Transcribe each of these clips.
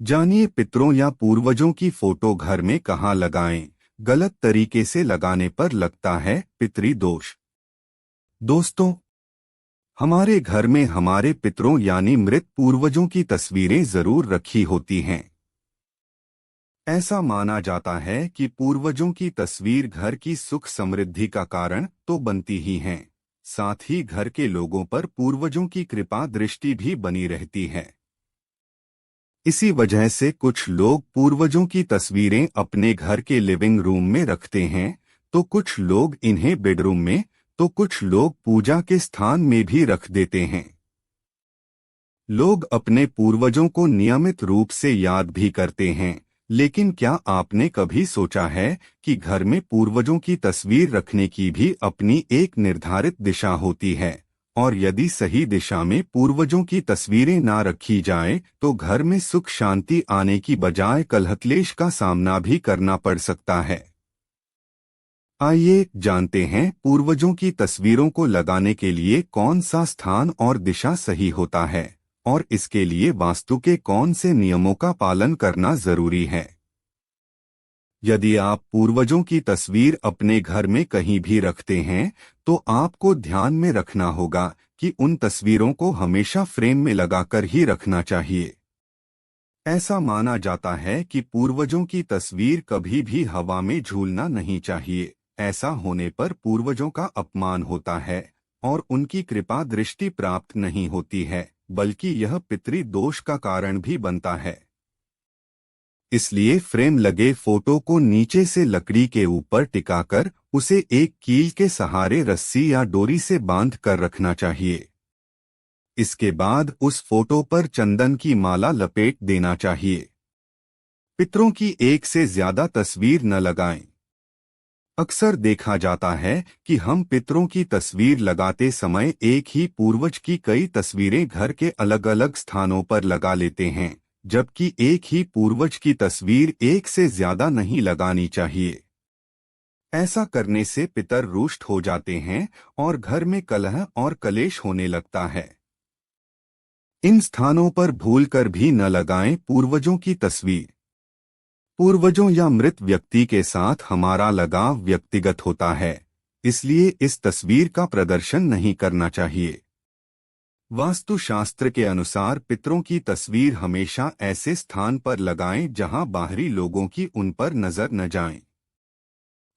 जानिए पितरों या पूर्वजों की फोटो घर में कहाँ लगाएं। गलत तरीके से लगाने पर लगता है पितरी दोष। दोस्तों, हमारे घर में हमारे पितरों यानी मृत पूर्वजों की तस्वीरें जरूर रखी होती हैं। ऐसा माना जाता है कि पूर्वजों की तस्वीर घर की सुख समृद्धि का कारण तो बनती ही हैं, साथ ही घर के लोगों पर पूर्वजों की कृपा दृष्टि भी बनी रहती है। इसी वजह से कुछ लोग पूर्वजों की तस्वीरें अपने घर के लिविंग रूम में रखते हैं, तो कुछ लोग इन्हें बेडरूम में, तो कुछ लोग पूजा के स्थान में भी रख देते हैं। लोग अपने पूर्वजों को नियमित रूप से याद भी करते हैं, लेकिन क्या आपने कभी सोचा है कि घर में पूर्वजों की तस्वीर रखने की भी अपनी एक निर्धारित दिशा होती है, और यदि सही दिशा में पूर्वजों की तस्वीरें ना रखी जाएं, तो घर में सुख शांति आने की बजाय कलह-क्लेश का सामना भी करना पड़ सकता है। आइए जानते हैं पूर्वजों की तस्वीरों को लगाने के लिए कौन सा स्थान और दिशा सही होता है, और इसके लिए वास्तु के कौन से नियमों का पालन करना जरूरी है। यदि आप पूर्वजों की तस्वीर अपने घर में कहीं भी रखते हैं, तो आपको ध्यान में रखना होगा कि उन तस्वीरों को हमेशा फ्रेम में लगाकर ही रखना चाहिए। ऐसा माना जाता है कि पूर्वजों की तस्वीर कभी भी हवा में झूलना नहीं चाहिए। ऐसा होने पर पूर्वजों का अपमान होता है और उनकी कृपा दृष्टि प्राप्त नहीं होती है, बल्कि यह पितृ दोष का कारण भी बनता है। इसलिए फ्रेम लगे फोटो को नीचे से लकड़ी के ऊपर टिकाकर उसे एक कील के सहारे रस्सी या डोरी से बांध कर रखना चाहिए। इसके बाद उस फोटो पर चंदन की माला लपेट देना चाहिए। पितरों की एक से ज्यादा तस्वीर न लगाएं। अक्सर देखा जाता है कि हम पितरों की तस्वीर लगाते समय एक ही पूर्वज की कई तस्वीरें घर के अलग अलग स्थानों पर लगा लेते हैं, जबकि एक ही पूर्वज की तस्वीर एक से ज्यादा नहीं लगानी चाहिए। ऐसा करने से पितर रुष्ट हो जाते हैं और घर में कलह और कलेश होने लगता है। इन स्थानों पर भूलकर भी न लगाएं पूर्वजों की तस्वीर। पूर्वजों या मृत व्यक्ति के साथ हमारा लगाव व्यक्तिगत होता है, इसलिए इस तस्वीर का प्रदर्शन नहीं करना चाहिए। वास्तुशास्त्र के अनुसार पितरों की तस्वीर हमेशा ऐसे स्थान पर लगाएं जहां बाहरी लोगों की उन पर नजर न जाए।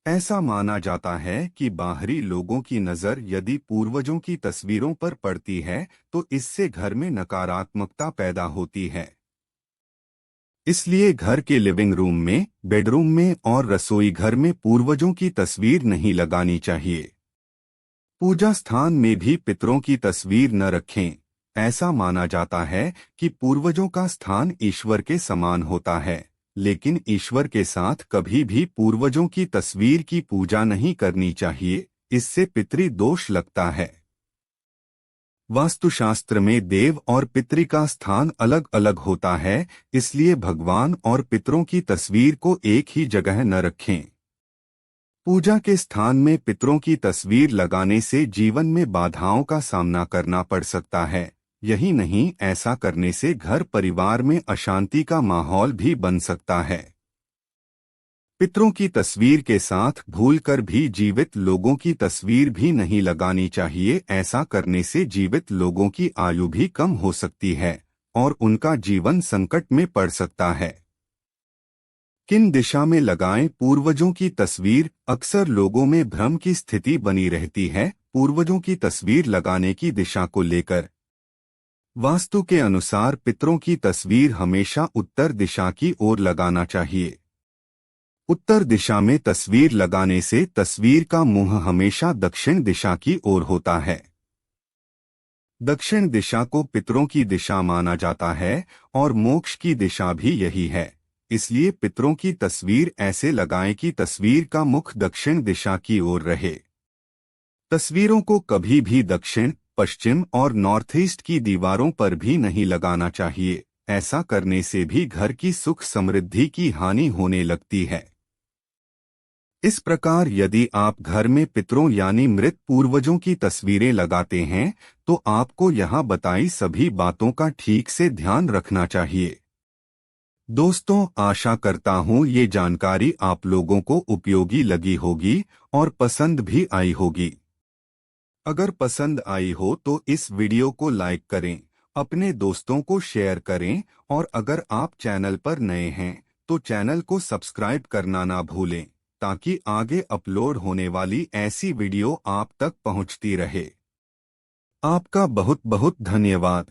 ऐसा माना जाता है कि बाहरी लोगों की नजर यदि पूर्वजों की तस्वीरों पर पड़ती है, तो इससे घर में नकारात्मकता पैदा होती है। इसलिए घर के लिविंग रूम में, बेडरूम में और रसोई घर में पूर्वजों की तस्वीर नहीं लगानी चाहिए। पूजा स्थान में भी पितरों की तस्वीर न रखें। ऐसा माना जाता है कि पूर्वजों का स्थान ईश्वर के समान होता है, लेकिन ईश्वर के साथ कभी भी पूर्वजों की तस्वीर की पूजा नहीं करनी चाहिए, इससे पितृ दोष लगता है। वास्तुशास्त्र में देव और पितृ का स्थान अलग अलग होता है, इसलिए भगवान और पितरों की तस्वीर को एक ही जगह न रखें। पूजा के स्थान में पितरों की तस्वीर लगाने से जीवन में बाधाओं का सामना करना पड़ सकता है। यही नहीं, ऐसा करने से घर परिवार में अशांति का माहौल भी बन सकता है। पितरों की तस्वीर के साथ भूलकर भी जीवित लोगों की तस्वीर भी नहीं लगानी चाहिए। ऐसा करने से जीवित लोगों की आयु भी कम हो सकती है और उनका जीवन संकट में पड़ सकता है। किन दिशा में लगाएं पूर्वजों की तस्वीर? अक्सर लोगों में भ्रम की स्थिति बनी रहती है पूर्वजों की तस्वीर लगाने की दिशा को लेकर। वास्तु के अनुसार पितरों की तस्वीर हमेशा उत्तर दिशा की ओर लगाना चाहिए। उत्तर दिशा में तस्वीर लगाने से तस्वीर का मुंह हमेशा दक्षिण दिशा की ओर होता है। दक्षिण दिशा को पितरों की दिशा माना जाता है और मोक्ष की दिशा भी यही है। इसलिए पितरों की तस्वीर ऐसे लगाएं कि तस्वीर का मुख दक्षिण दिशा की ओर रहे। तस्वीरों को कभी भी दक्षिण, पश्चिम और नॉर्थ ईस्ट की दीवारों पर भी नहीं लगाना चाहिए। ऐसा करने से भी घर की सुख समृद्धि की हानि होने लगती है। इस प्रकार यदि आप घर में पितरों यानी मृत पूर्वजों की तस्वीरें लगाते हैं, तो आपको यहाँ बताई सभी बातों का ठीक से ध्यान रखना चाहिए। दोस्तों, आशा करता हूँ ये जानकारी आप लोगों को उपयोगी लगी होगी और पसंद भी आई होगी। अगर पसंद आई हो तो इस वीडियो को लाइक करें, अपने दोस्तों को शेयर करें और अगर आप चैनल पर नए हैं तो चैनल को सब्सक्राइब करना ना भूलें, ताकि आगे अपलोड होने वाली ऐसी वीडियो आप तक पहुंचती रहे। आपका बहुत बहुत धन्यवाद।